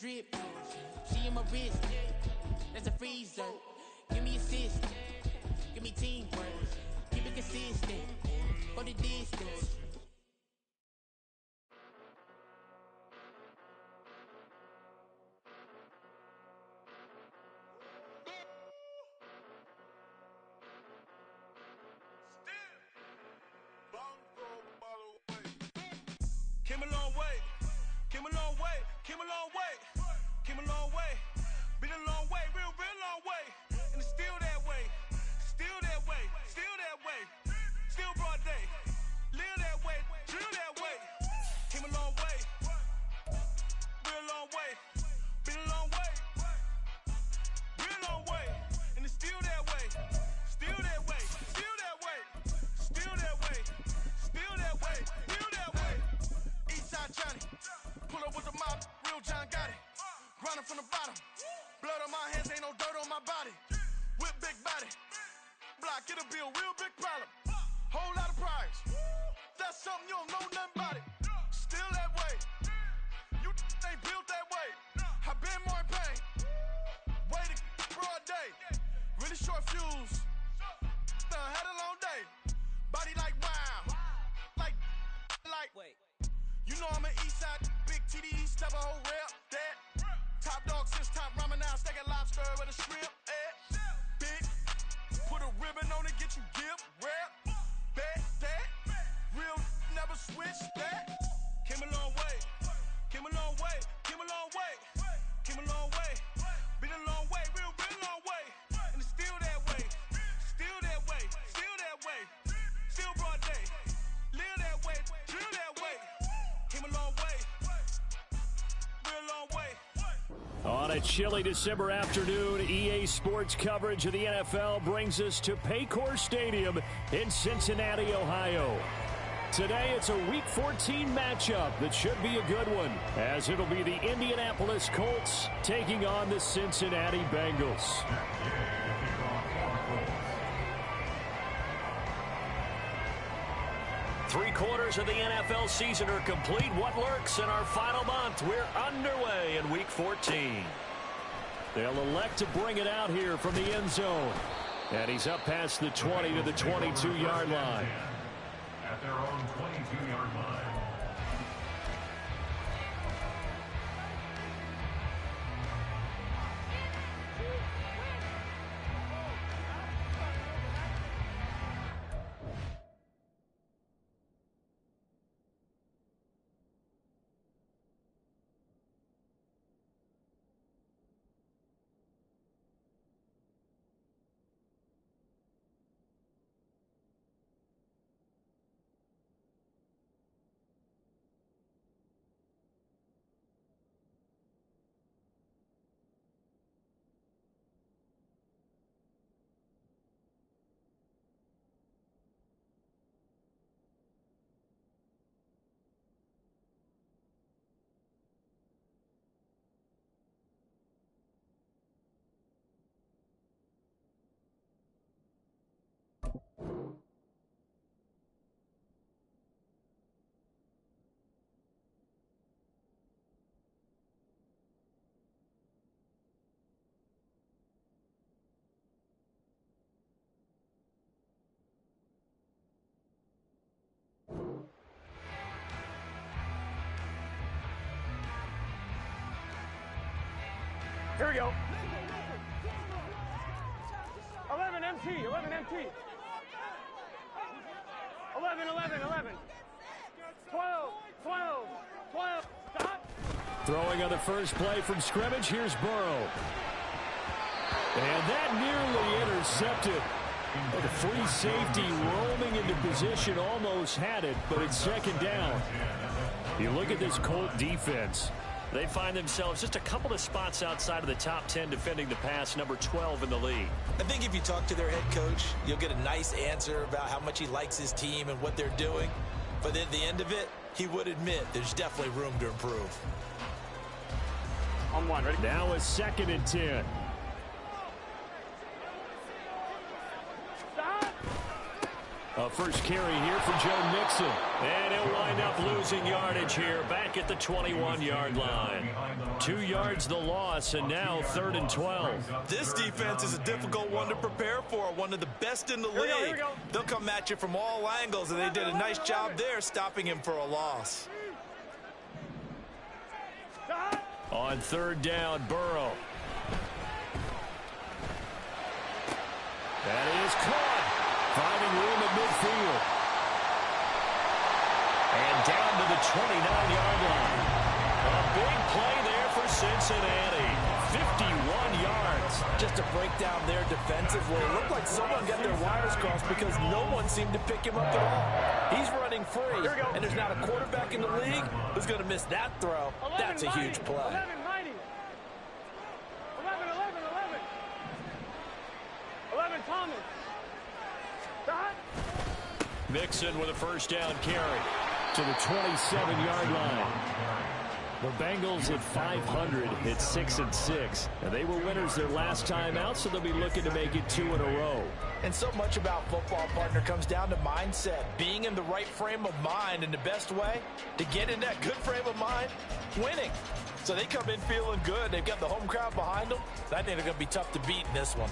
drip. She in my wrist. That's a freezer. Give me assist. Give me teamwork. Keep it consistent. For the distance. Came a long way, came a long way, came a long way, came a long way, been a long way, real long way, and it's still that way, still that way, still that way, still broad day, live that way, drill that way, came a long way, real long way, been a long way, real long way, and it's still that way, still that way, still that way, still that way, still that way, still that way. Eastside Johnny, pull up with the mob, real John got it. Grinding from the bottom, blood on my hands, ain't no dirt on my body. Whip big body, block, it'll be a real big problem. Whole lot of priors, that's something you don't know nothing about it. Still that way, you ain't built that way. I been more in pain, way to broad day. Really short fuse, had a long day. Body like wow, like. Wait. You know I'm an Eastside, big TDE, step a whole rep, that. Top dog since top ramen now, steak and lobster with a shrimp, big, put a ribbon on it, get you gift, rap, bet, that. Real, never switch, that. Came a long way, came a long way, came a long way, came a long way. Been a long way, real long way. And it's still that way, still that way, still that way. Still broad day, live that way, drill that way. Came a long way, real long way. On a chilly December afternoon, EA Sports coverage of the NFL brings us to Paycor Stadium in Cincinnati, Ohio. Today, it's a Week 14 matchup that should be a good one, as it'll be the Indianapolis Colts taking on the Cincinnati Bengals. Three-quarters of the NFL season are complete. What lurks in our final month? We're underway in Week 14. They'll elect to bring it out here from the end zone. And he's up past the 20 to the 22-yard line. At their own 22-yard line. Here we go. 11 MT, 11 MT. 11, 11, 11. 12, 12, 12. Stop. Throwing on the first play from scrimmage, here's Burrow. And that nearly intercepted. The free safety roaming into position, almost had it, but it's second down. You look at this Colt defense. They find themselves just a couple of spots outside of the top 10 defending the pass, number 12 in the league. I think if you talk to their head coach, you'll get a nice answer about how much he likes his team and what they're doing. But at the end of it, he would admit there's definitely room to improve. On one, ready? Now a 2nd and 10. A first carry here for Joe Mixon. And he'll wind up losing yardage here back at the 21-yard line. 2 yards the loss, and now 3rd and 12. This defense is a difficult one to prepare for, one of the best in the league. Here we go. They'll come at you from all angles, and they did a nice job there stopping him for a loss. On 3rd down, Burrow. That is caught. Finding room at midfield. And down to the 29-yard line. A big play there for Cincinnati. 51 yards. Just to break down there defensively, it looked like someone got their wires crossed because no one seemed to pick him up at all. He's running free, and there's not a quarterback in the league who's going to miss that throw. That's a huge play. 11-90. 11 Thomas. Dot. Mixon with a 1st down carry to the 27-yard line. The Bengals at 500 at 6-6. And they were winners their last time out, so they'll be looking to make it 2 in a row. And so much about football, partner, comes down to mindset. Being in the right frame of mind, and the best way to get in that good frame of mind, winning. So they come in feeling good. They've got the home crowd behind them. I think they're going to be tough to beat in this one.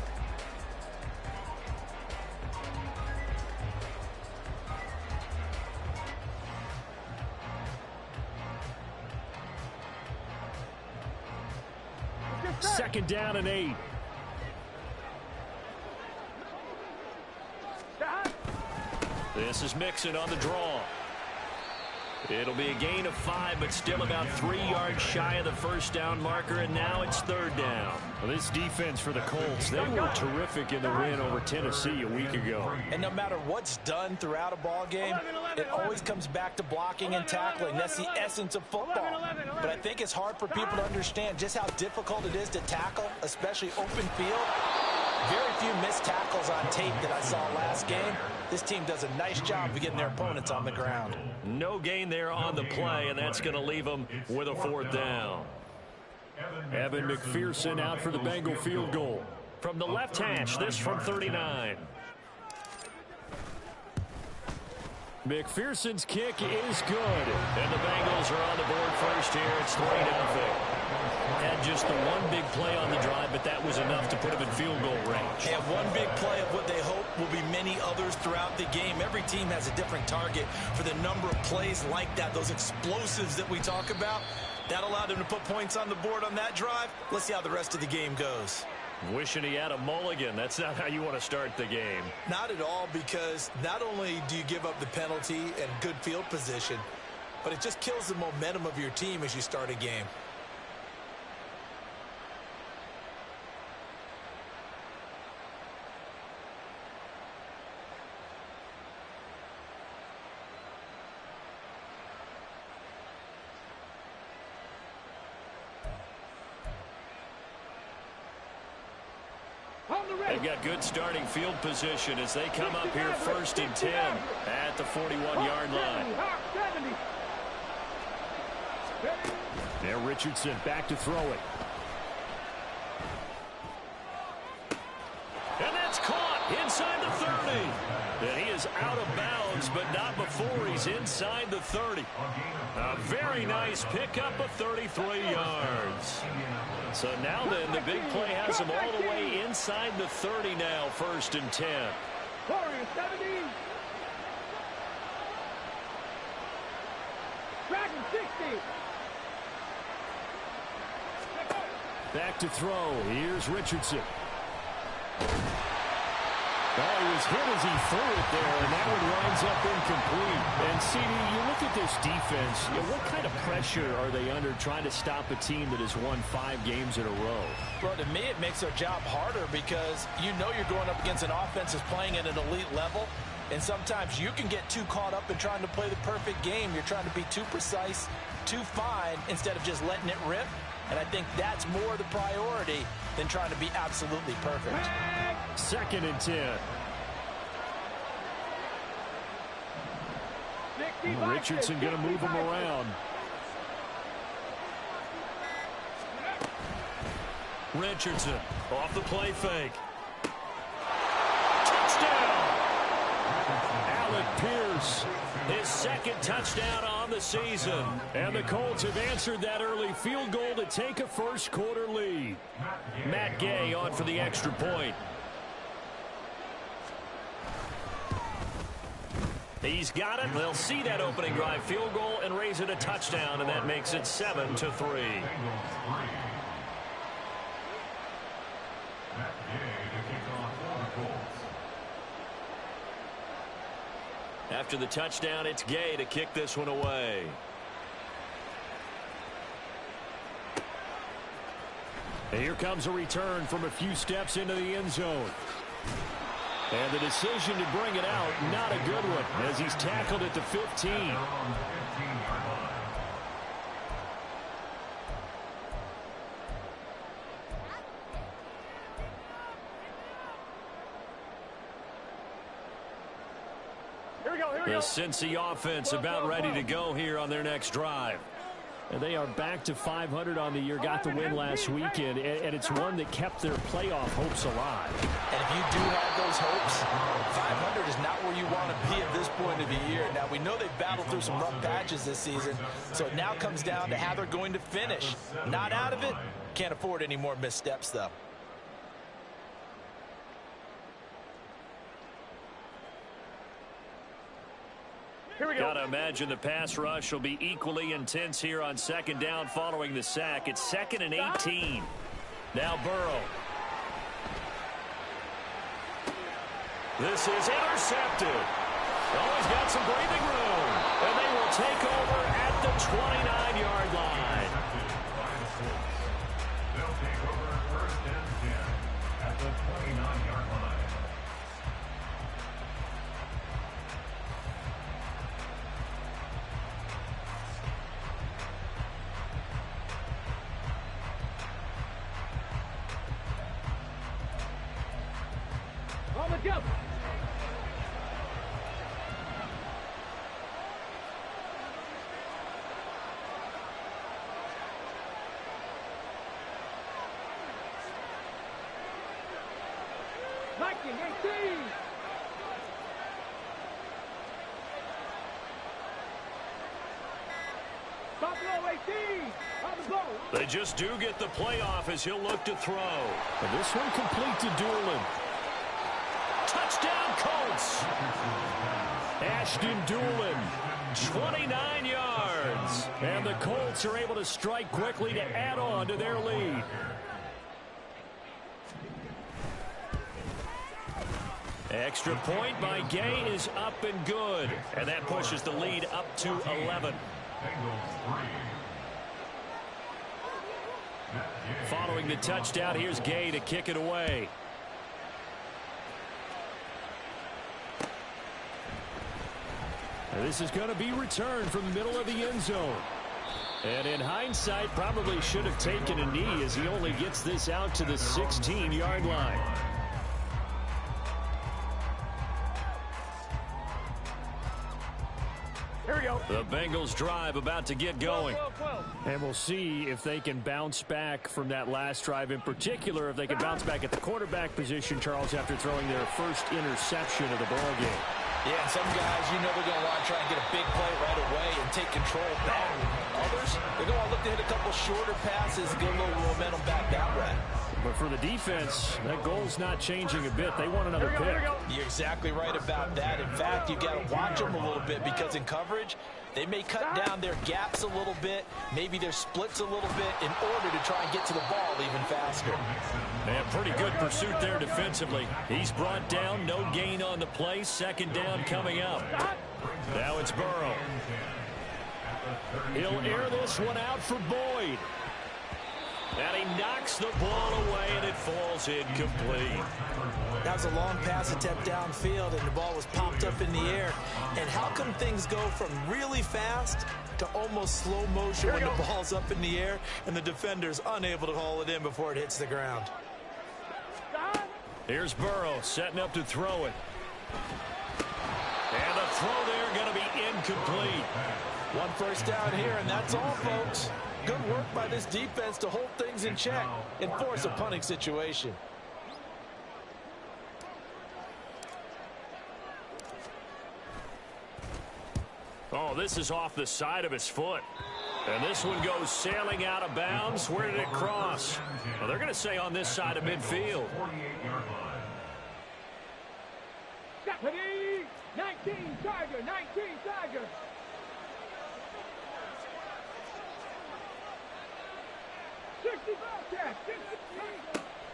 Second down and 8. This is Mixon on the draw. It'll be a gain of 5, but still about 3 yards shy of the 1st down marker, and now it's 3rd down. Well, this defense for the Colts, they were terrific in the win over Tennessee a week ago. And no matter what's done throughout a ball game, it always comes back to blocking and tackling. That's the essence of football. But I think it's hard for people to understand just how difficult it is to tackle, especially open field. Very few missed tackles on tape that I saw last game. This team does a nice job of getting their opponents on the ground. No gain there on the play, and that's going to leave them with a 4th down. Evan McPherson out for the Bengal field goal. From the left hash, this from 39. McPherson's kick is good. And the Bengals are on the board first here. It's 3-0. Had just the one big play on the drive, but that was enough to put him in field goal range. And one big play of what they hope will be many others throughout the game. Every team has a different target for the number of plays like that, those explosives that we talk about. That allowed them to put points on the board on that drive. Let's see how the rest of the game goes. Wishing he had a mulligan. That's not how you want to start the game. Not at all, because not only do you give up the penalty and good field position, but it just kills the momentum of your team as you start a game. They've got good starting field position as they come up here 1st and 10 at the 41-yard line. There, Richardson back to throw it. And that's caught inside the 30. And he is out of bounds, but not before he's inside the 30. A very nice pickup of 33 yards. So now then, the big play has him all the way inside the 30 now, 1st and 10. Warriors 70. Dragon 60. Back to throw. Here's Richardson. Oh, he was hit as he threw it there, and that one winds up incomplete. And, CD, you look at this defense, what kind of pressure are they under trying to stop a team that has won 5 games in a row? Well, to me, it makes their job harder because you know you're going up against an offense that's playing at an elite level, and sometimes you can get too caught up in trying to play the perfect game. You're trying to be too precise, too fine, instead of just letting it rip. And I think that's more the priority than trying to be absolutely perfect. 2nd and 10. Richardson going to move him around. Richardson off the play fake. Touchdown! Alec Pierce. His second touchdown on the season. And the Colts have answered that early field goal to take a first quarter lead. Matt Gay on for the extra point. He's got it. They'll see that opening drive field goal and raise it a touchdown, and that makes it 7-3. After the touchdown, it's Gay to kick this one away. And here comes a return from a few steps into the end zone. And the decision to bring it out, not a good one, as he's tackled at the 15. The Cincy offense about ready to go here on their next drive. And they are back to 500 on the year, got the win last weekend, and it's one that kept their playoff hopes alive. And if you do have those hopes, 500 is not where you want to be at this point of the year. Now, we know they've battled through some rough patches this season, so it now comes down to how they're going to finish. Not out of it. Can't afford any more missteps, though. Got to imagine the pass rush will be equally intense here on second down following the sack. It's 2nd and 18. Now Burrow. This is intercepted. Oh, he's got some breathing room. And they will take over at the 29-yard line. They'll take over 1st and 10 at the 29-yard line. On the jump. Viking 18. Buffalo 18. On the goal. They just do get the playoff as he'll look to throw. And this one complete to Doolin. Touchdown Colts. Ashton Doolin, 29 yards. And the Colts are able to strike quickly to add on to their lead. Extra point by Gay is up and good. And that pushes the lead up to 11. Following the touchdown, here's Gay to kick it away. This is going to be returned from the middle of the end zone. And in hindsight, probably should have taken a knee as he only gets this out to the 16-yard line. Here we go. The Bengals drive about to get going. And we'll see if they can bounce back from that last drive, in particular if they can bounce back at the quarterback position, Charles, after throwing their first interception of the ball game. Yeah, and some guys, you know they're going to want to try and get a big play right away and take control back. Others, they're going to look to hit a couple shorter passes and get a little momentum back that way. But for the defense, that goal's not changing a bit. They want another pick. You're exactly right about that. In fact, you got to watch them a little bit because in coverage, they may cut down their gaps a little bit, maybe their splits a little bit in order to try and get to the ball even faster. Man, pretty good pursuit there defensively. He's brought down, no gain on the play. Second down coming up. Now it's Burrow. He'll air this one out for Boyd. And he knocks the ball away, and it falls incomplete. That was a long pass attempt downfield, and the ball was popped up in the air. And how come things go from really fast to almost slow motion when the ball's up in the air and the defender's unable to haul it in before it hits the ground? Here's Burrow setting up to throw it. And the throw there going to be incomplete. One first down here, and that's all, folks. Good work by this defense to hold things in check and force a punting situation. Oh, this is off the side of his foot. And this one goes sailing out of bounds. Where did it cross? Well, they're going to say on this side of midfield. 48-yard line. Deputy 19 Tiger, 19 Tiger.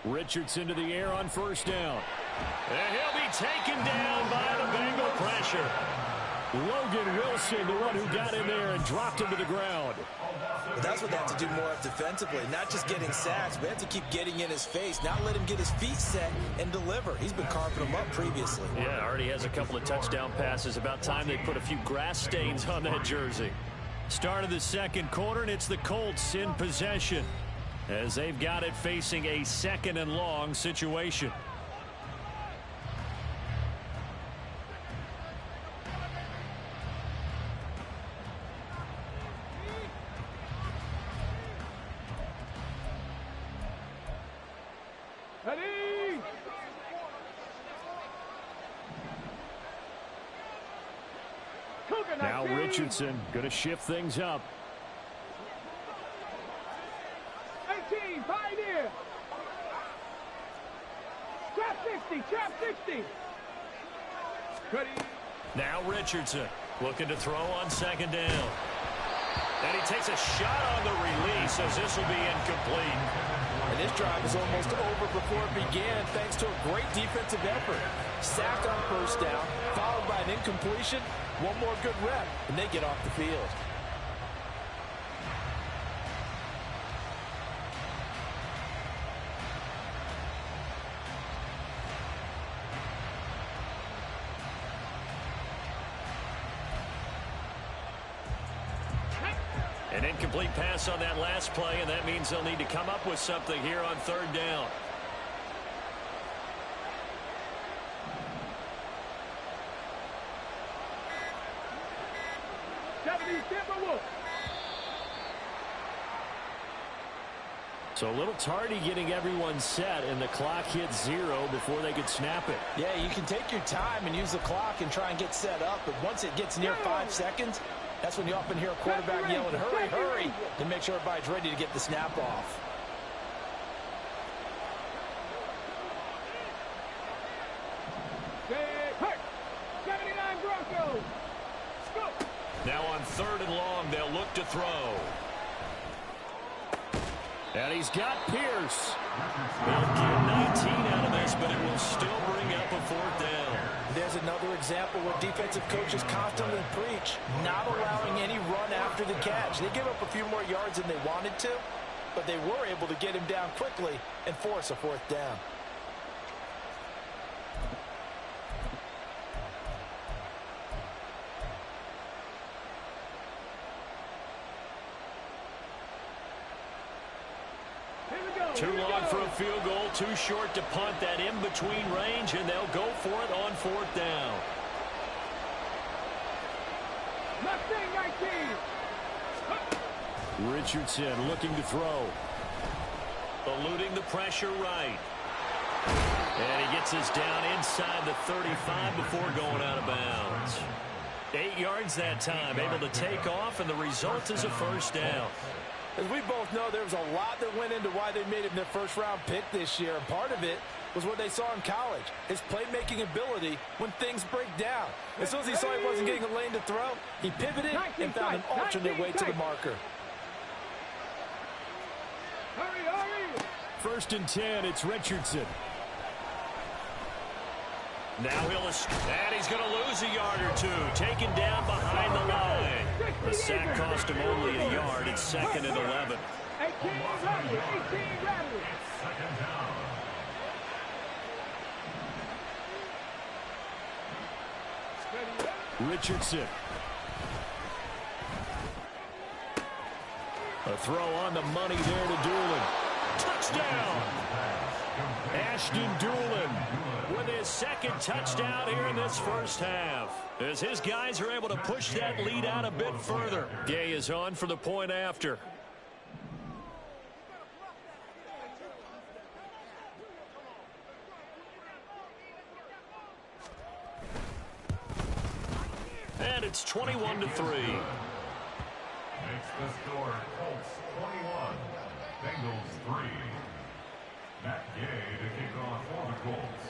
Richardson to the air on first down. And he'll be taken down by the Bengal pressure. Logan Wilson, the one who got in there and dropped him to the ground. But that's what they have to do more of defensively, not just getting sacks, but they have to keep getting in his face, not let him get his feet set and deliver. He's been carving them up previously. Yeah, already has a couple of touchdown passes. About time they put a few grass stains on that jersey. Start of the second quarter, and it's the Colts in possession, as they've got it facing a 2nd and long situation. Ready? Now Richardson going to shift things up. 18, Pioneer. Trap 60, trap 60. Ready? Now Richardson looking to throw on 2nd down. And he takes a shot on the release as this will be incomplete. And this drive is almost over before it began thanks to a great defensive effort. Sacked on first down, followed by an incompletion. One more good rep, and they get off the field. An incomplete pass on that last play, and that means they'll need to come up with something here on 3rd down. So a little tardy getting everyone set, and the clock hits 0 before they could snap it. Yeah, you can take your time and use the clock and try and get set up, but once it gets near 5 seconds, that's when you often hear a quarterback yelling, hurry, hurry, to make sure everybody's ready to get the snap off. Now on 3rd and long, they'll look to throw. And he's got Pierce. They'll get 19 out of this, but it will still bring up a 4th down. There's another example where defensive coaches constantly preach, not allowing any run after the catch. They give up a few more yards than they wanted to, but they were able to get him down quickly and force a 4th down. Too long for a field goal, too short to punt. That in-between range, and they'll go for it on 4th down. Richardson looking to throw. Eluding the pressure right. And he gets us down inside the 35 before going out of bounds. 8 yards that time, able to take off, and the result is a 1st down. As we both know, there was a lot that went into why they made him their first-round pick this year, and part of it was what they saw in college, his playmaking ability when things break down. As soon as he saw he wasn't getting a lane to throw, he pivoted and found an alternate way to the marker. Hurry, hurry. 1st and 10, it's Richardson. Now he's going to lose a yard or 2, taken down behind the line. The sack cost him only a yard. It's 2nd and 11. 18 Radley, 18 Radley. 2nd down. Richardson. A throw on the money there to Doolin. Touchdown! Ashton Doolin with his 2nd touchdown here in this first half, as his guys are able to push that lead out a bit further. Gay is on for the point after. And It's 21-3. Makes the score Colts 21, Bengals 3. Matt Gay to kick off for the Colts.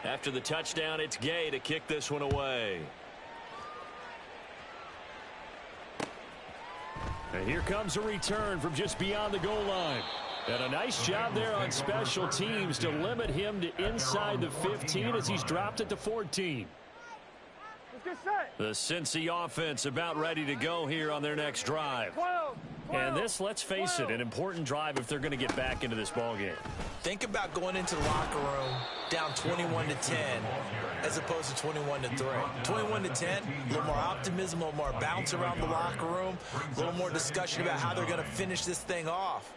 After the touchdown, it's Gay to kick this one away. And here comes a return from just beyond the goal line. And a nice job there on special teams to limit him to inside the 15 as he's dropped it to 14. The Cincy offense about ready to go here on their next drive. And this, let's face it, an important drive if they're going to get back into this ballgame. Think about going into the locker room down 21-10 as opposed to 21-3. 21-10, a little more optimism, a little more bounce around the locker room, a little more discussion about how they're going to finish this thing off.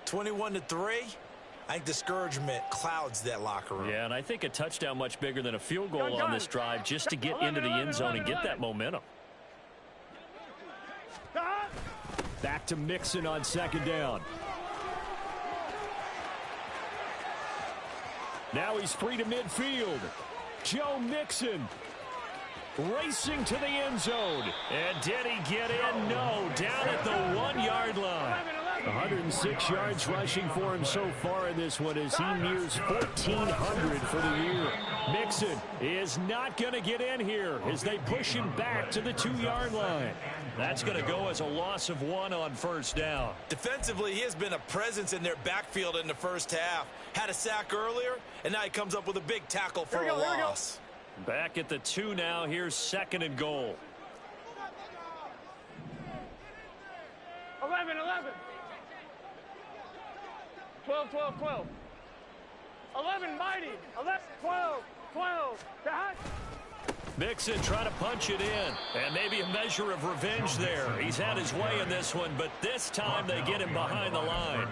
21-3, I think discouragement clouds that locker room. Yeah, and I think a touchdown much bigger than a field goal on this drive just to get into the end zone and get that momentum. Back to Mixon on second down. Now he's free to midfield. Joe Mixon racing to the end zone. And did he get in? No, down at the 1-yard line. 106 yards rushing for him so far in this one as he nears 1,400 for the year. Mixon is not going to get in here as they push him back to the 2-yard line. That's going to go as a loss of 1 on first down. Defensively, he has been a presence in their backfield in the first half. Had a sack earlier, and now he comes up with a big tackle for a loss. Back at the 2 now. Here's second and goal. 11. 12. 11, mighty. 11, 12. Dot. Mixon trying to punch it in. And maybe a measure of revenge there. He's had his way in this one, but this time they get him behind the line.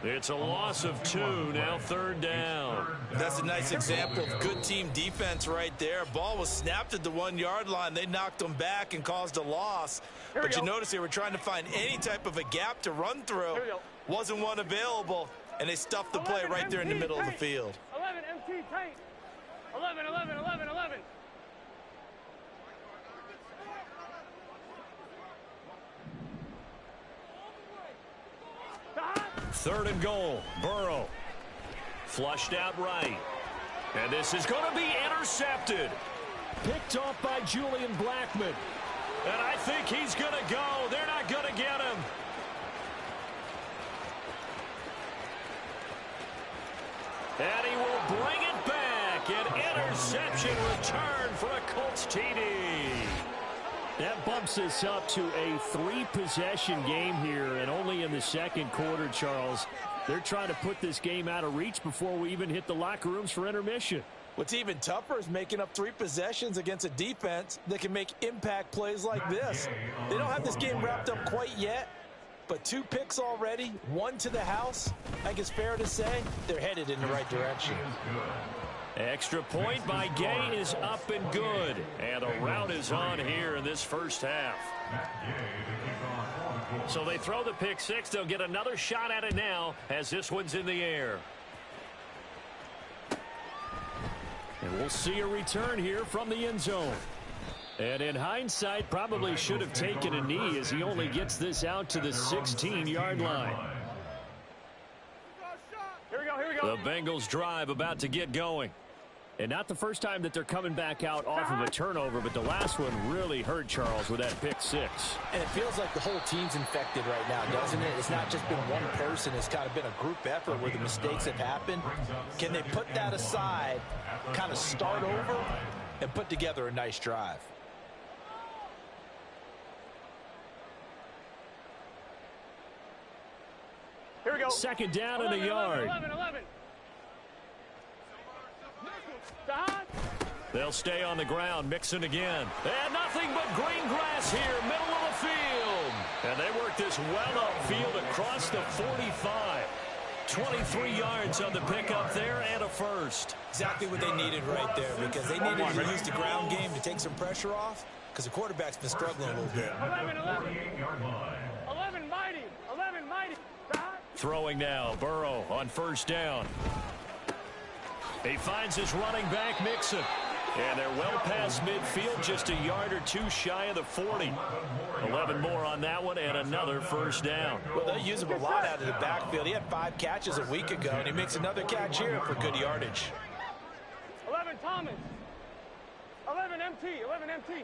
It's a loss of 2, now third down. That's a nice example of good team defense right there. Ball was snapped at the 1-yard line. They knocked him back and caused a loss. But you notice they were trying to find any type of a gap to run through. Wasn't one available, and they stuffed the play right there in the middle of the field. 11, MT tight. 11. Third and goal. Burrow. Flushed out right. And this is going to be intercepted. Picked off by Julian Blackmon. And I think he's going to go. They're not going to get him. And he will bring it back. An interception return for a Colts TD. That bumps us up to a 3-possession game here, and only in the second quarter, Charles. They're trying to put this game out of reach before we even hit the locker rooms for intermission. What's even tougher is making up 3 possessions against a defense that can make impact plays like this. They don't have this game wrapped up quite yet, but 2 picks already, 1 to the house. I think it's fair to say they're headed in the right direction. Extra point by Gay is up and good. And a rout is on here in this first half. So they throw the pick 6. They'll get another shot at it now as this one's in the air. And we'll see a return here from the end zone. And in hindsight, probably should have taken a knee as he only gets this out to the 16-yard line. Here we go. The Bengals drive about to get going. And not the first time that they're coming back out off of a turnover, but the last one really hurt Charles with that pick 6. And it feels like the whole team's infected right now, doesn't it? It's not just been one person. It's kind of been a group effort where the mistakes have happened. Can they put that aside, kind of start over, and put together a nice drive? Here we go. Second down and a yard. 11. They'll stay on the ground. Mixon again. And nothing but green grass here, middle of the field. And they work this well upfield across the 45. 23 yards on the pickup there and a first. Exactly what they needed right there, because they needed to use the ground game to take some pressure off, because the quarterback's been struggling a little bit. 11 mighty. Throwing now. Burrow on first down. He finds his running back, Mixon. And they're well past midfield, just a yard or two shy of the 40. 11 more on that one and another first down. Well, they use him a lot out of the backfield. He had 5 catches a week ago, and he makes another catch here for good yardage. 11 Thomas. 11 MT. 11 MT.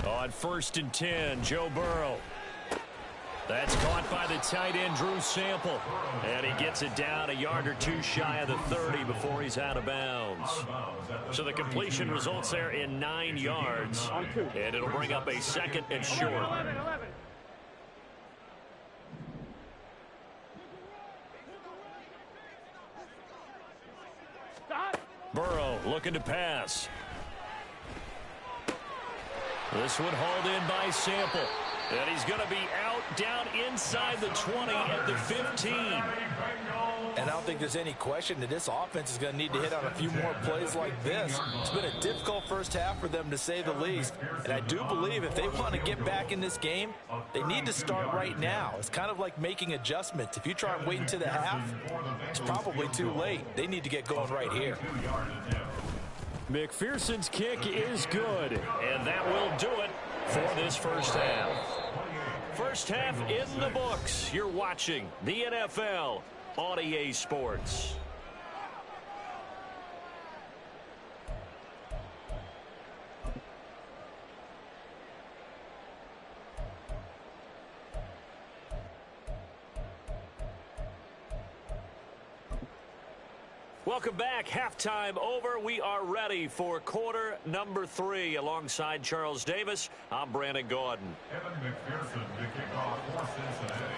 On 1st and 10, Joe Burrow. That's caught by the tight end, Drew Sample. And he gets it down a yard or two shy of the 30 before he's out of bounds. So the completion results there in 9 yards. And it'll bring up a 2nd and short. 11. Burrow looking to pass. This one hauled in by Sample. And he's going to be out down inside the 20 at the 15. And I don't think there's any question that this offense is going to need to hit on a few more plays like this. It's been a difficult first half for them, to say the least. And I do believe if they want to get back in this game, they need to start right now. It's kind of like making adjustments. If you try and wait until the half, it's probably too late. They need to get going right here. McPherson's kick is good, and that will do it for this first half. First half in the books. You're watching the NFL on EA Sports. Welcome back. Halftime over. We are ready for quarter number 3. Alongside Charles Davis, I'm Brandon Gordon. Evan McPherson to kick off for Cincinnati.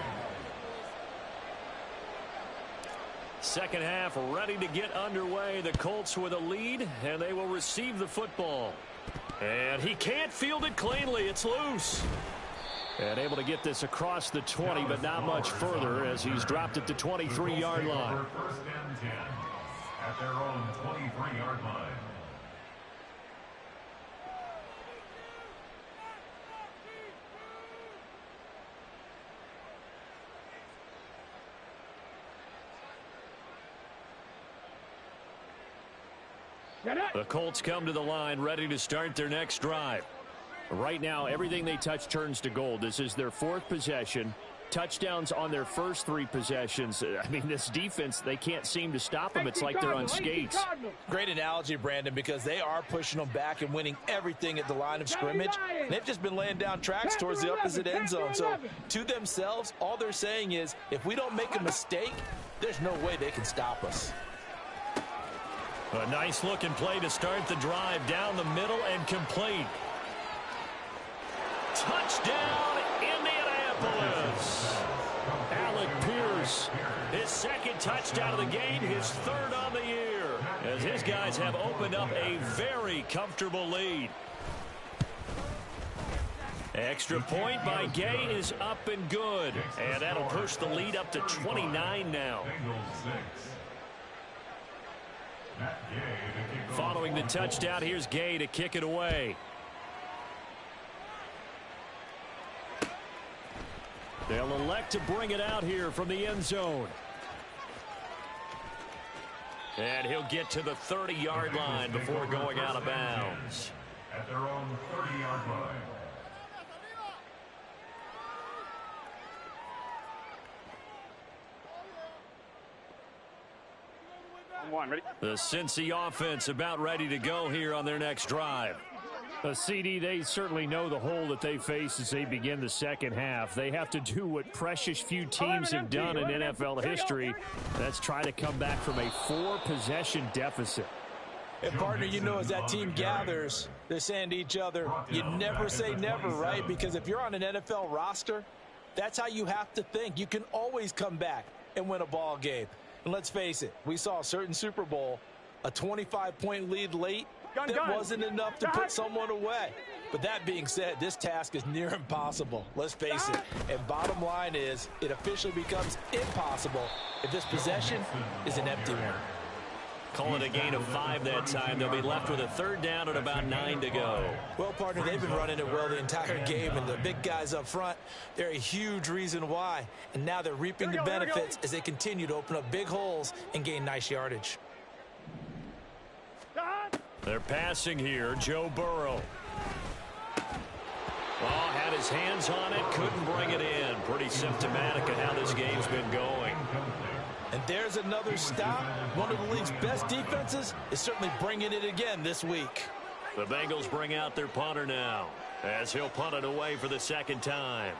Second half ready to get underway. The Colts with a lead, and they will receive the football. And he can't field it cleanly. It's loose. And able to get this across the 20, but not much further as he's dropped at the 23-yard line. First and 10 at their own 23-yard line. The Colts come to the line ready to start their next drive. Right now, everything they touch turns to gold. This is their 4th possession. Touchdowns on their first 3 possessions. I mean, this defense, they can't seem to stop them. It's like they're on skates. Great analogy, Brandon, because they are pushing them back and winning everything at the line of scrimmage. They've just been laying down tracks towards the opposite end zone. So to themselves, all they're saying is, if we don't make a mistake, there's no way they can stop us. A nice looking play to start the drive down the middle and complete. Touchdown, Indianapolis. Alec Pierce, his 2nd touchdown of the game, his 3rd on the year, as his guys have opened up a very comfortable lead. Extra point by Gay is up and good, and that'll push the lead up to 29 now. Following the touchdown, here's Gay to kick it away. They'll elect to bring it out here from the end zone. And he'll get to the 30-yard line before going out of bounds. At their own 30-yard line. The Cincy offense about ready to go here on their next drive. CD, they certainly know the hole that they face as they begin the second half. They have to do what precious few teams have done in NFL history. That's try to come back from a 4-possession deficit. And, partner, you know, as that team gathers, they're saying to each other, you never say never, right? Because if you're on an NFL roster, that's how you have to think. You can always come back and win a ball game. And let's face it, we saw a certain Super Bowl, a 25-point lead late. That wasn't enough to put someone away. But that being said, this task is near impossible. Let's face it. And bottom line is, it officially becomes impossible if this possession is an empty one. Call it a gain of 5 that time. They'll be left with a 3rd down and about 9 to go. Well, partner, they've been running it well the entire game, and the big guys up front, they're a huge reason why. And now they're reaping the benefits as they continue to open up big holes and gain nice yardage. They're passing here. Joe Burrow. Oh, had his hands on it, couldn't bring it in. Pretty symptomatic of how this game's been going. And there's another stop. One of the league's best defenses is certainly bringing it again this week. The Bengals bring out their punter now, as he'll punt it away for the second time.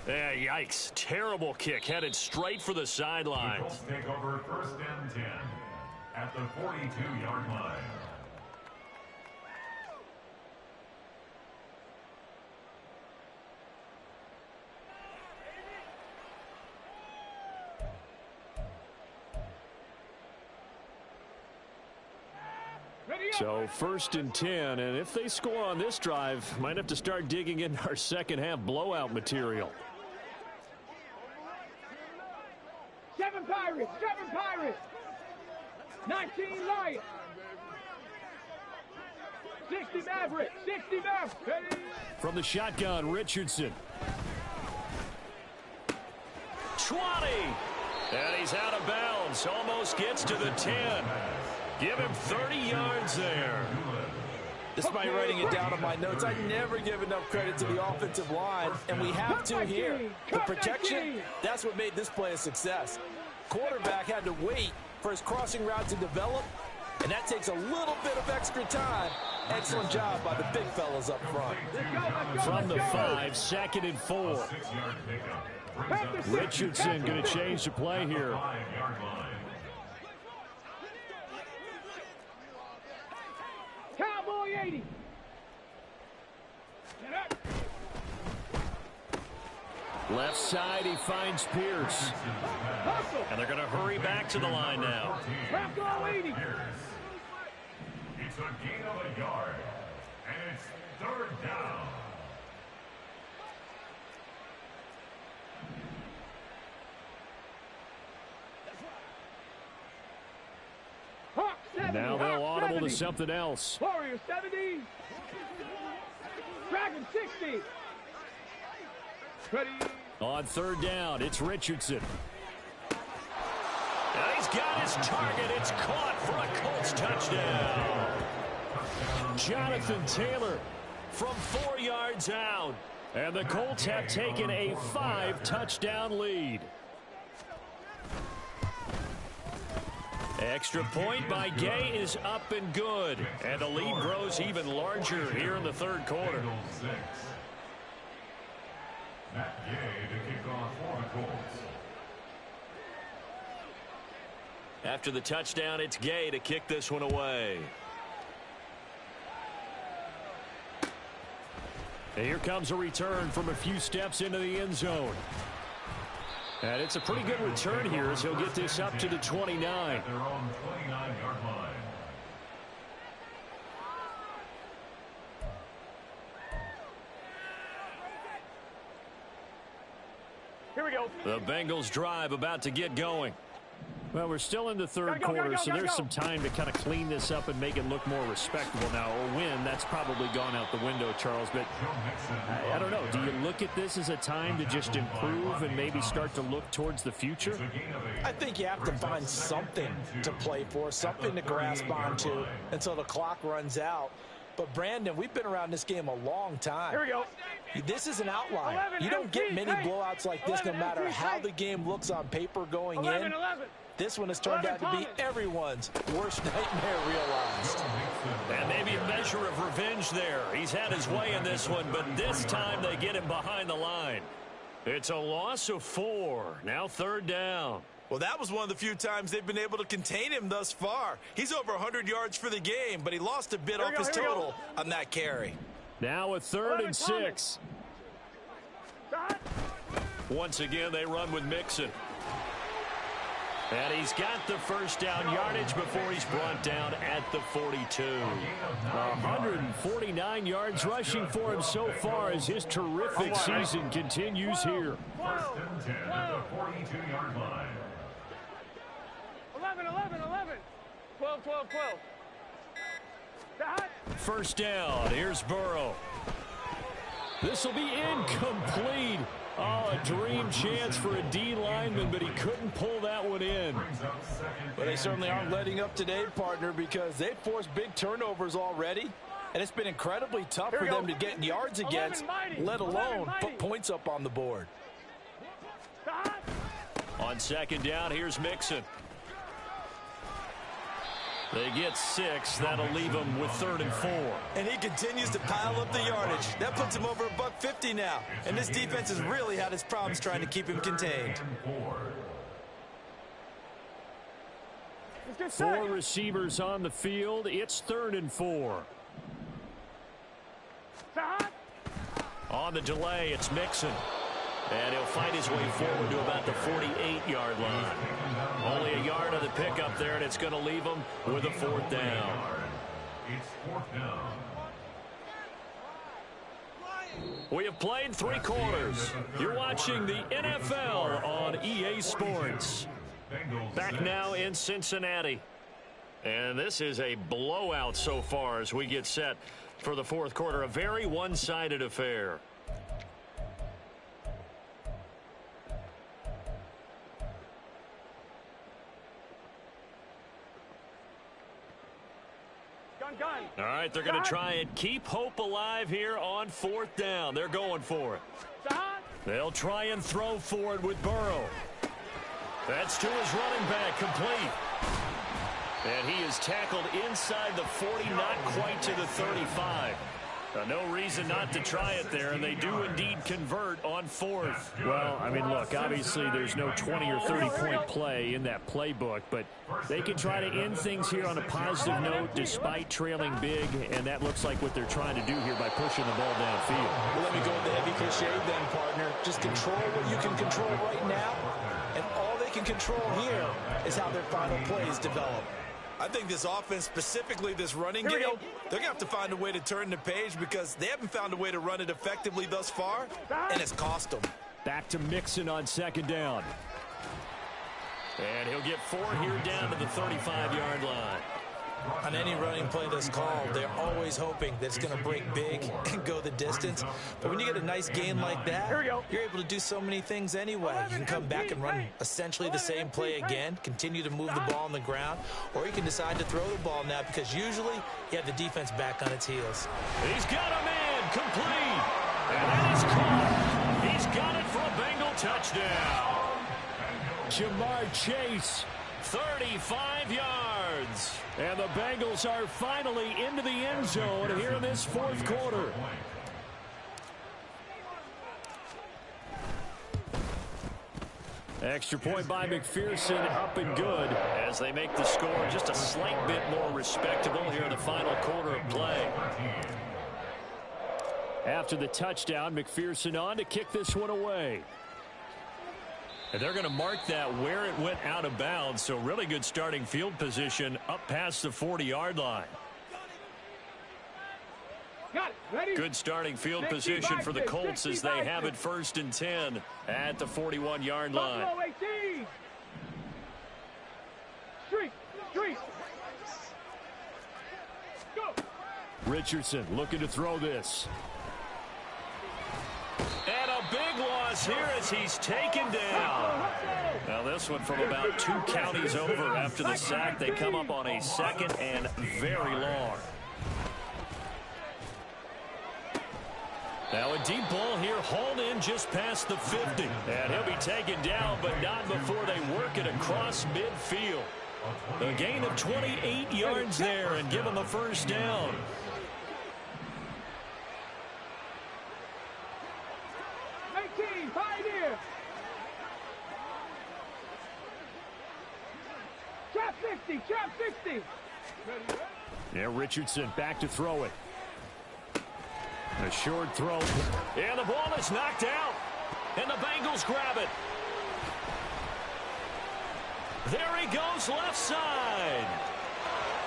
Yeah, yikes. Terrible kick headed straight for the sideline. Eagles take over 1st and 10 at the 42-yard line. So 1st and 10, and if they score on this drive, might have to start digging into our second half blowout material. 7 Pirates, 7 Pirates. 19 Lions. 60 Mavericks, 60 Mavericks. Ready? From the shotgun, Richardson. 20. And he's out of bounds. Almost gets to the 10. Give him 30 yards there. Despite writing it down on my notes, I never give enough credit to the offensive line, and we have to here. The protection, that's what made this play a success. Quarterback had to wait for his crossing route to develop, and that takes a little bit of extra time. Excellent job by the big fellas up front. From the 5, 2nd and 4. Richardson going to change the play here. Cowboy 80. Left side, he finds Pierce. And they're going to hurry back to the line now. Bronco 80. It's a gain of a yard, and it's 3rd down. Now they'll audible to something else. Warrior 70. Dragon 60. Ready. On 3rd down, it's Richardson. And he's got his target. It's caught for a Colts touchdown. Jonathan Taylor from 4 yards out. And the Colts have taken a 5-touchdown lead. Extra point by Gay is up and good. And the lead grows even larger here in the 3rd quarter. Matt Gay to kick off for the Colts. After the touchdown, it's Gay to kick this one away. And here comes a return from a few steps into the end zone. And it's a pretty good return here as he'll get this up to the 29. At their own 29-yard line. Here we go. The Bengals drive about to get going. Well, we're still in the 3rd quarter, so there's some time to kind of clean this up and make it look more respectable. Now, a win, that's probably gone out the window, Charles, but I don't know. Do you look at this as a time to just improve and maybe start to look towards the future? I think you have to find something to play for, something to grasp onto until the clock runs out. But, Brandon, we've been around this game a long time. Here we go. This is an outlier. You don't get many blowouts like this no matter how the game looks on paper going in. This one has turned out to be everyone's worst nightmare realized. And maybe a measure of revenge there. He's had his way in this one, but this time they get him behind the line. It's a loss of 4. Now 3rd down. Well, that was one of the few times they've been able to contain him thus far. He's over 100 yards for the game, but he lost a bit off his total on that carry. Now a 3rd and 6. Once again, they run with Mixon. And he's got the 1st down yardage before he's brought down at the 42. 149 yards rushing for him so far as his terrific season continues here. 1st and 10 at the 42-yard line. 11, 11, 11. 12, 12, 12. 1st down. Here's Burrow. This will be incomplete. Oh, a dream chance for a D lineman, but he couldn't pull that one in. But they certainly aren't letting up today, partner, because they've forced big turnovers already. And it's been incredibly tough for them to get yards against, let alone put points up on the board. On second down, here's Mixon. They get 6. That'll leave them with 3rd and 4. And he continues to pile up the yardage. That puts him over $150 now. And this defense has really had its problems trying to keep him contained. 4 receivers on the field. It's 3rd and 4. On the delay, it's Mixon. And he'll fight his way forward to about the 48-yard line. Only a yard of the pickup there, and it's going to leave him with a 4th down. It's 4th down. We have played 3 quarters. You're watching the NFL on EA Sports. Back now in Cincinnati. And this is a blowout so far as we get set for the 4th quarter. A very one-sided affair. All right, they're going to try and keep hope alive here on 4th down. They're going for it. They'll try and throw for it with Burrow. That's to his running back, complete. And he is tackled inside the 40, not quite to the 35. No reason not to try it there, and they do indeed convert on 4th. Well, I mean, look, obviously there's no 20 or 30-point play in that playbook, but they can try to end things here on a positive note despite trailing big, and that looks like what they're trying to do here by pushing the ball downfield. Well, let me go with the heavy cliche then, partner. Just control what you can control right now, and all they can control here is how their final plays develop. I think this offense, specifically this running game, they're going to have to find a way to turn the page because they haven't found a way to run it effectively thus far, and it's cost them. Back to Mixon on 2nd down. And he'll get 4 here down to the 35-yard line. On any running play that's called, they're always hoping that it's going to break big and go the distance. But when you get a nice gain like that, you're able to do so many things anyway. You can come back and run essentially the same play again, continue to move the ball on the ground, or you can decide to throw the ball now because usually you have the defense back on its heels. He's got a man complete. And that is caught. He's got it for a Bengal touchdown. Jamar Chase, 35 yards. And the Bengals are finally into the end zone here in this 4th quarter. Extra point by McPherson, up and good as they make the score just a slight bit more respectable here in the final quarter of play. After the touchdown, McPherson on to kick this one away. And they're going to mark that where it went out of bounds, so really good starting field position up past the 40-yard line. Good starting field position for the Colts as they have it 1st and 10 at the 41-yard line. Richardson looking to throw this. And a big loss here as he's taken down. Now this one from about 2 counties over after the sack. They come up on a 2nd and very long. Now a deep ball here hauled in just past the 50. And he'll be taken down, but not before they work it across midfield. A gain of 28 yards there and give him a 1st down. Trap 60. Yeah, Richardson back to throw it. A short throw. And the ball is knocked out. And the Bengals grab it. There he goes left side.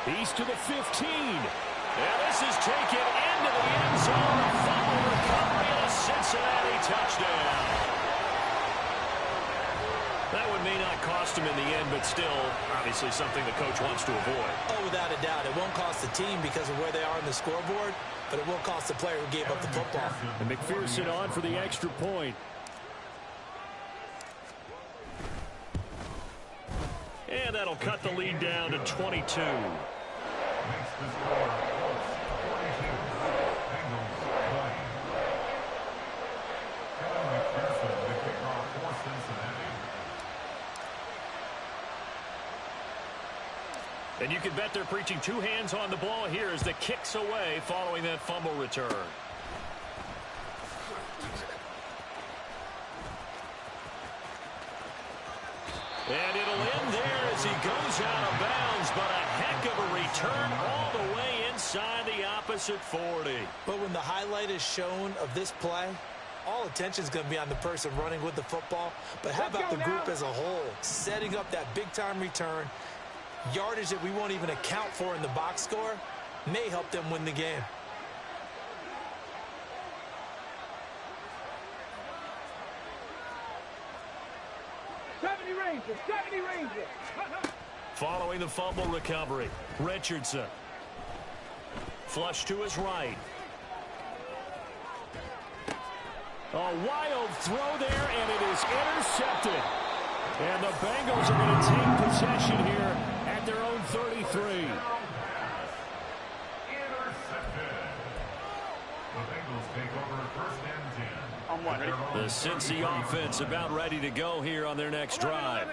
He's to the 15. And this is taken into the end zone. A fumble recovery and a Cincinnati touchdown. That one may not cost him in the end, but still, obviously something the coach wants to avoid. Oh, without a doubt. It won't cost the team because of where they are on the scoreboard, but it will cost the player who gave up the football. And McPherson on for the extra point. And that'll cut the lead down to 22. Makes the score Colts 42, Bengals 20. Kevin McPherson to kick off for Cincinnati. And you can bet they're preaching two hands on the ball here as the kick's away following that fumble return. And it'll end there as he goes out of bounds, but a heck of a return all the way inside the opposite 40. But when the highlight is shown of this play, all attention is going to be on the person running with the football. But how about the group as a whole, setting up that big-time return, yardage that we won't even account for in the box score, may help them win the game. Rangers, 70 Rangers. Following the fumble recovery, Richardson. Flush to his right. A wild throw there, and it is intercepted. And the Bengals are going to take possession here at their own 33. Intercepted. The Bengals take over first and 10. The Cincy offense about ready to go here on their next drive.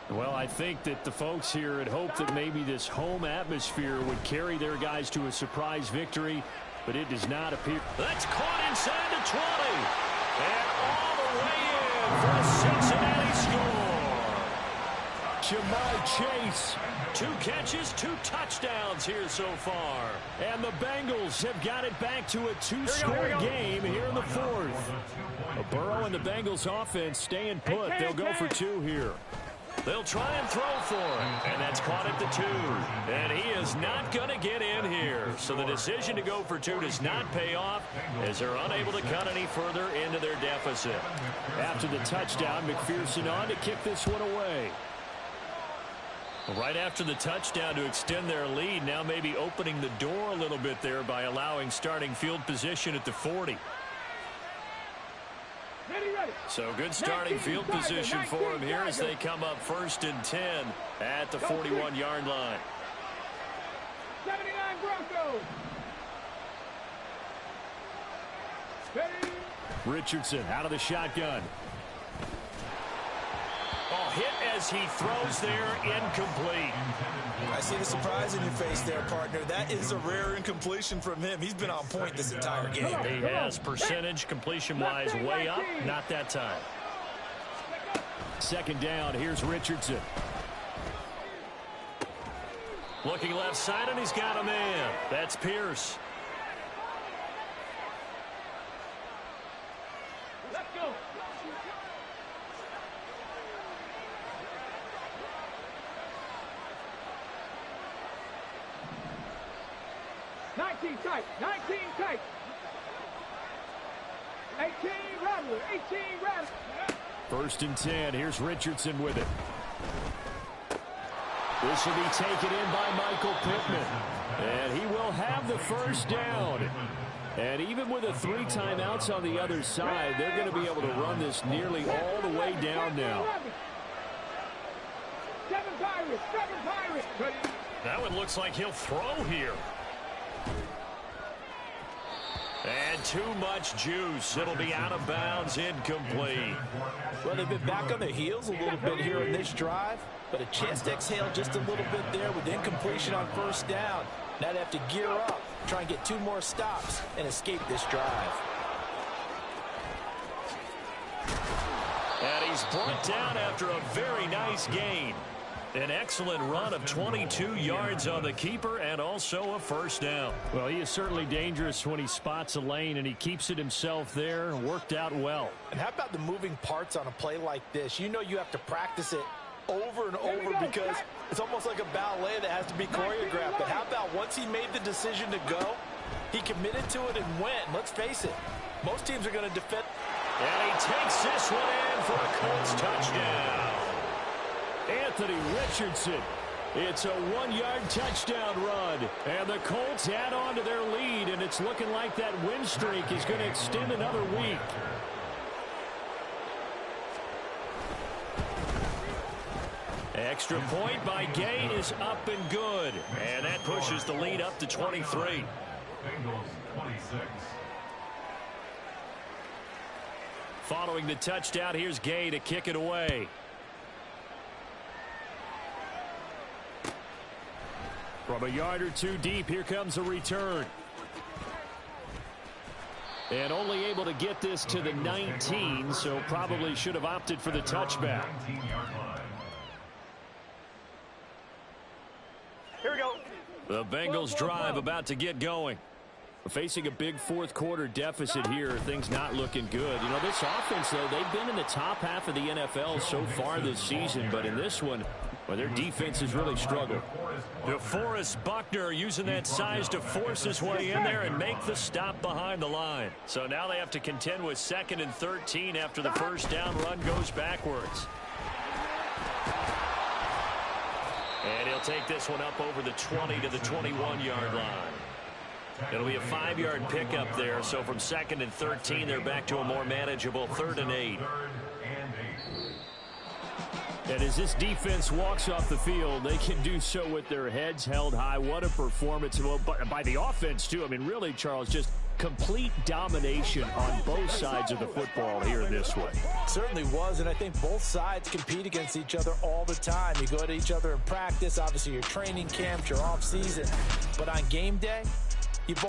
Well, I think that the folks here had hoped that maybe this home atmosphere would carry their guys to a surprise victory, but it does not appear. That's caught inside the 20. And all the way in for a Cincinnati score. Ja'Marr Chase. 2 catches, 2 touchdowns here so far. And the Bengals have got it back to a 2-score game here in the 4th. Burrow and the Bengals offense staying put. They'll go for 2 here. They'll try and throw for it. And that's caught at the 2. And he is not going to get in here. So the decision to go for 2 does not pay off as they're unable to cut any further into their deficit. After the touchdown, McPherson on to kick this one away. Right after the touchdown to extend their lead, now maybe opening the door a little bit there by allowing starting field position at the 40. So good starting field position for him here as they come up 1st and 10 at the 41-yard line. 79 Broncos. Richardson out of the shotgun. Oh, hit as he throws there, incomplete. I see the surprise in your face there, partner. That is a rare incompletion from him. He's been on point this entire game. He has percentage completion-wise way up. Not that time. 2nd down. Here's Richardson. Looking left side, and he's got a man. That's Pierce. Let's go. Tight, 19 tight. 18 Rattler, 18 Rattler. 1st and 10. Here's Richardson with it. This will be taken in by Michael Pittman. And he will have the 1st down. And even with the 3 timeouts on the other side, they're going to be able to run this nearly all the way down now. 7 Pirates, 7 Pirates. That one looks like he'll throw here. And too much juice. It'll be out of bounds, incomplete. Well, they've been back on their heels a little bit here in this drive, but a chance to exhale just a little bit there with incompletion on 1st down. Now they have to gear up, try and get 2 more stops and escape this drive. And he's brought down after a very nice gain. An excellent run of 22 yards on the keeper and also a 1st down. Well, he is certainly dangerous when he spots a lane, and he keeps it himself there. Worked out well. And how about the moving parts on a play like this? You know you have to practice it over and over because it's almost like a ballet that has to be choreographed. But how about once he made the decision to go, he committed to it and went. Let's face it, most teams are going to defend. And he takes this one in for a Colts touchdown. Anthony Richardson. It's a 1-yard touchdown run. And the Colts add on to their lead, and it's looking like that win streak is going to extend another week. Extra point by Gay is up and good. And that pushes the lead up to 23. Bengals 26. Following the touchdown, here's Gay to kick it away. From a yard or two deep, here comes a return. And only able to get this to the 19, so probably should have opted for the touchback. 19-yard line. Here we go. The Bengals drive about to get going. Facing a big fourth quarter deficit here, things not looking good. You know, this offense, though, they've been in the top half of the NFL so far this season, but in this one, well, their defense has really struggled. DeForest Buckner using that size to force his way in there and make the stop behind the line. So now they have to contend with 2nd and 13 after the first down run goes backwards. And he'll take this one up over the 20 to the 21-yard line. It'll be a 5-yard pickup there, so from 2nd and 13, they're back to a more manageable 3rd and 8. And as this defense walks off the field, they can do so with their heads held high. What a performance by the offense, too. I mean, really, Charles, just complete domination on both sides of the football here in this one. Certainly was, and I think both sides compete against each other all the time. You go to each other in practice, obviously your training camps, your off season, but on game day, you both